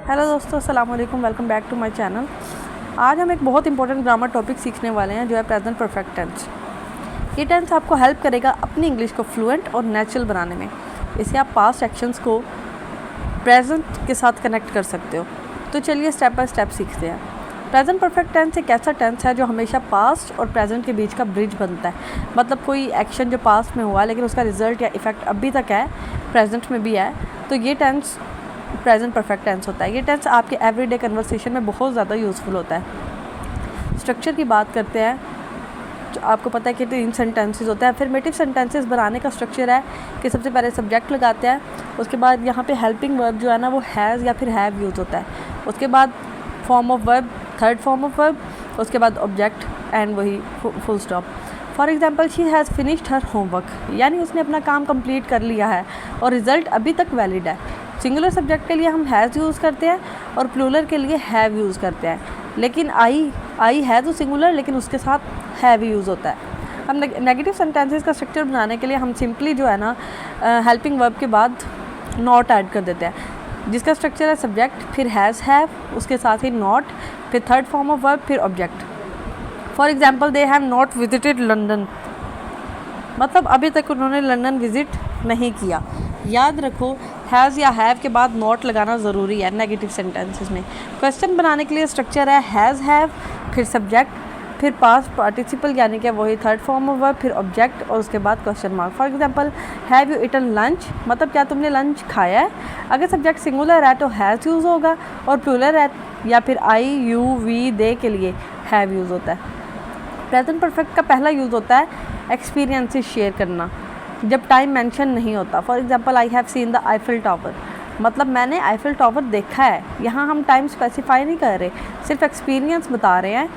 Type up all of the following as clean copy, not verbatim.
Hello दोस्तों, अस्सलाम वालेकुम, welcome back to my channel. आज हम एक बहुत इंपॉर्टेंट ग्रामर टॉपिक सीखने वाले हैं जो है प्रेजेंट परफेक्ट टेंस। ये टेंस आपको हेल्प करेगा अपनी इंग्लिश को फ्लुएंट और नेचुरल बनाने में। इसे आप पास्ट एक्शंस को प्रेजेंट के साथ कनेक्ट कर सकते हो। तो चलिए स्टेप बाय स्टेप सीखते हैं। प्रेजेंट परफेक्ट टेंस एक ऐसा टेंस है जो हमेशा पास्ट और प्रेजेंट के बीच का ब्रिज बनता है। मतलब कोई एक्शन जो पास्ट में हुआ लेकिन उसका रिजल्ट या इफेक्ट अभी तक है, प्रेजेंट में भी है, तो ये टेंस प्रेजेंट परफेक्ट टेंस होता है। ये टेंस आपके एवरीडे कन्वर्सेशन में बहुत ज़्यादा यूज़फुल होता है। स्ट्रक्चर की बात करते हैं, तो आपको पता है कि 3 सेंटेंसेस होता है। अफर्मेटिव सेंटेंसेस बनाने का स्ट्रक्चर है कि सबसे पहले सब्जेक्ट लगाते हैं, उसके बाद यहाँ पे हेल्पिंग वर्ब जो है ना वो हैज़ या फिर हैव यूज़ होता है, उसके बाद form of verb, third form of verb, उसके बाद ऑब्जेक्ट एंड वही full stop. For example, she has finished her homework, यानी उसने अपना काम कंप्लीट कर लिया है और रिज़ल्ट अभी तक वैलिड है। सिंगुलर सब्जेक्ट के लिए हम हैज़ यूज़ करते हैं और प्लूरल के लिए हैव यूज़ करते हैं। लेकिन आई है तो सिंगुलर, लेकिन उसके साथ हैव यूज़ होता है। हम नेगेटिव सेंटेंसेस का स्ट्रक्चर बनाने के लिए हम सिंपली जो है ना हेल्पिंग वर्ब के बाद नॉट ऐड कर देते हैं, जिसका स्ट्रक्चर है सब्जेक्ट, फिर हैज़ हैव, उसके साथ ही नॉट, फिर थर्ड फॉर्म ऑफ वर्ब, फिर object. For example, they have not visited London, मतलब अभी तक उन्होंने लंदन विज़िट नहीं किया। याद रखो, हैज़ या हैव के बाद नॉट लगाना ज़रूरी है नेगेटिव सेंटेंसेस में। क्वेश्चन बनाने के लिए स्ट्रक्चर है हैज़ हैव, फिर सब्जेक्ट, फिर पास्ट पार्टिसिपल यानी कि वही थर्ड फॉर्म ऑफ वर्ब, फिर ऑब्जेक्ट और उसके बाद question mark. For example, have you eaten lunch, मतलब क्या तुमने लंच खाया है। अगर सब्जेक्ट सिंगुलर है तो हैज़ यूज़ होगा और प्लूरल है या फिर आई, यू, वी, दे के लिए हैव यूज़ होता है। प्रेजेंट परफेक्ट का पहला यूज़ होता है एक्सपीरियंसेस शेयर करना, जब टाइम मेंशन नहीं होता। For example, I have seen the Eiffel tower, मतलब मैंने आईफिल टावर देखा है। यहाँ हम टाइम स्पेसिफाई नहीं कर रहे, सिर्फ एक्सपीरियंस बता रहे हैं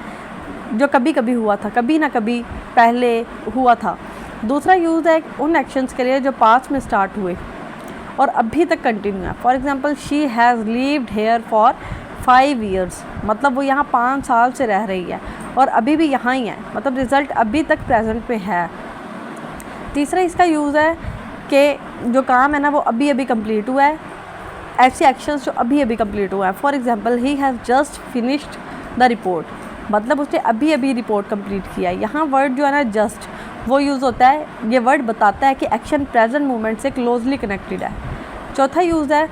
जो कभी कभी हुआ था, कभी ना कभी पहले हुआ था। दूसरा यूज़ है उन एक्शंस के लिए जो पास्ट में स्टार्ट हुए और अभी तक कंटिन्यू है। For example, she has lived here for 5 years, मतलब वो यहाँ 5 साल से रह रही है और अभी भी यहाँ ही है, मतलब रिज़ल्ट अभी तक प्रेजेंट में है। तीसरा इसका यूज़ है कि जो काम है ना वो अभी अभी कंप्लीट हुआ है, ऐसे एक्शंस जो अभी अभी कंप्लीट हुआ है। For example, he has just finished the report, मतलब उसने अभी अभी रिपोर्ट कंप्लीट किया है। यहाँ वर्ड जो है ना जस्ट, वो यूज़ होता है, ये वर्ड बताता है कि एक्शन प्रेजेंट मोमेंट से क्लोजली कनेक्टेड है। चौथा यूज़ है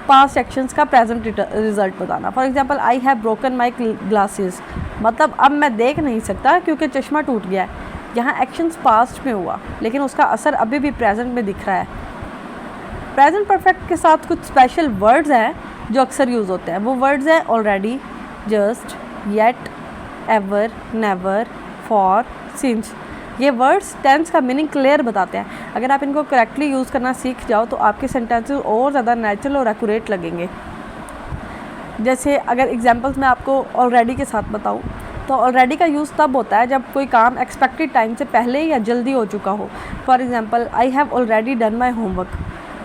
पास्ट एक्शंस का प्रेजेंट रिजल्ट बताना। For example, I have broken my glasses, मतलब अब मैं देख नहीं सकता क्योंकि चश्मा टूट गया है। यहाँ एक्शंस पास्ट में हुआ लेकिन उसका असर अभी भी प्रेजेंट में दिख रहा है। प्रेजेंट परफेक्ट के साथ कुछ स्पेशल वर्ड्स हैं जो अक्सर यूज़ होते हैं। वो वर्ड्स हैं already, just, yet, ever, never, for, since. ये वर्ड्स टेंस का मीनिंग क्लियर बताते हैं। अगर आप इनको करेक्टली यूज़ करना सीख जाओ तो आपके सेंटेंसेस और ज़्यादा नेचुरल और एक्यूरेट लगेंगे। जैसे अगर एग्जांपल्स मैं आपको ऑलरेडी के साथ बताऊँ तो ऑलरेडी का यूज़ तब होता है जब कोई काम एक्सपेक्टेड टाइम से पहले या जल्दी हो चुका हो। For example, I have already done my homework,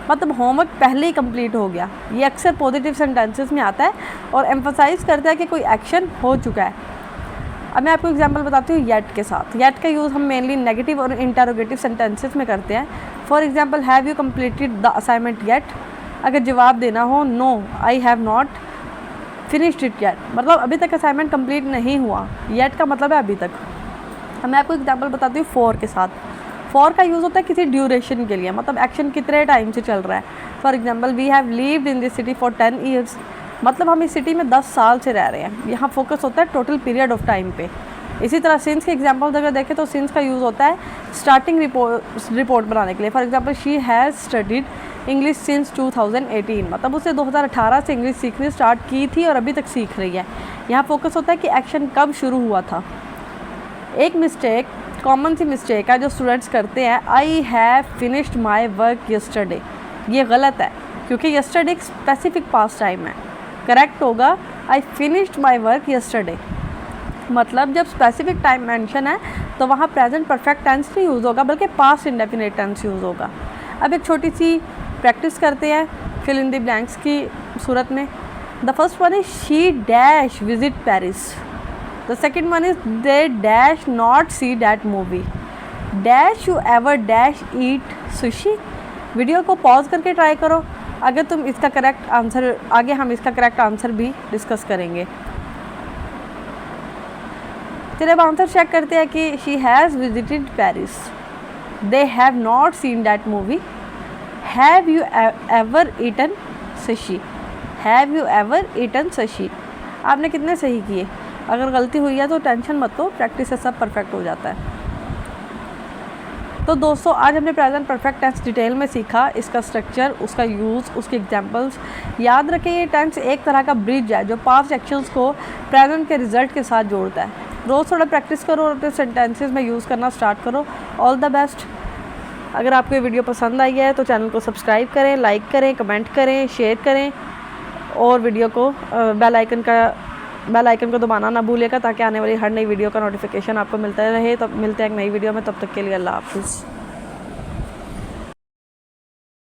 मतलब होमवर्क पहले ही कंप्लीट हो गया। ये अक्सर पॉजिटिव सेंटेंसेस में आता है और एम्फसाइज करता है कि कोई एक्शन हो चुका है। अब मैं आपको एग्जांपल बताती हूँ येट के साथ। येट का यूज़ हम मेनली नेगेटिव और इंटरोगेटिव सेंटेंसेस में करते हैं। For example, have you completed the assignment yet, अगर जवाब देना हो no I have not finished it yet, मतलब अभी तक असाइनमेंट कंप्लीट नहीं हुआ। येट का मतलब है अभी तक। अब मैं आपको एग्जांपल बताती हूँ फॉर के साथ। फॉर का यूज़ होता है किसी ड्यूरेशन के लिए, मतलब एक्शन कितने टाइम से चल रहा है। For example, we have lived in this city for 10 years, मतलब हम इस सिटी में 10 साल से रह रहे हैं। यहाँ फोकस होता है टोटल पीरियड ऑफ टाइम पे। इसी तरह सिंस के एग्जांपल अगर देखें तो सिंस का यूज़ होता है स्टार्टिंग रिपोर्ट बनाने के लिए। For example, she has studied English since 2018, मतलब उसने 2018 से इंग्लिश सीखनी स्टार्ट की थी और अभी तक सीख रही है। यहाँ फोकस होता है कि एक्शन कब शुरू हुआ था। एक मिस्टेक, कॉमन सी मिस्टेक है जो स्टूडेंट्स करते हैं, I have finished my work yesterday. ये गलत है क्योंकि यस्टरडे एक स्पेसिफिक पास्ट टाइम है। करेक्ट होगा I finished my work yesterday, मतलब जब स्पेसिफिक टाइम मेंशन है तो वहाँ प्रेजेंट परफेक्ट टेंस नहीं यूज़ होगा बल्कि पास्ट इंडेफिनिट टेंस यूज़ होगा। अब एक छोटी सी प्रैक्टिस करते हैं फिल इन द ब्लैंक्स की सूरत में। The first one is she dash visit Paris, the second one is they dash not see that movie, dash you ever dash eat sushi. Video को pause करके try करो, अगर तुम इसका correct answer, आगे हम इसका करेक्ट आंसर भी डिस्कस करेंगे। चलिए अब आंसर चेक करते हैं कि she has visited Paris, they have not seen that movie, have you ever eaten sushi, have you ever eaten sushi. आपने कितने सही किए? अगर गलती हुई है तो टेंशन मत लो, प्रैक्टिस से सब परफेक्ट हो जाता है। तो दोस्तों आज हमने प्रेजेंट परफेक्ट टेंस डिटेल में सीखा, इसका स्ट्रक्चर, उसका यूज़, उसके एग्जांपल्स। याद रखें ये टेंस एक तरह का ब्रिज है जो पास्ट एक्शंस को प्रेजेंट के रिजल्ट के साथ जोड़ता है। रोज़ थोड़ा प्रैक्टिस करो और अपने सेंटेंसेस में यूज़ करना स्टार्ट करो। All the best. अगर आपको ये वीडियो पसंद आई है तो चैनल को सब्सक्राइब करें, लाइक करें, कमेंट करें, शेयर करें और वीडियो को बेल आइकन को दबाना ना भूलिएगा ताकि आने वाली हर नई वीडियो का नोटिफिकेशन आपको मिलता रहे। तब मिलते हैं एक नई वीडियो में, तब तक के लिए अल्लाह हाफिज़।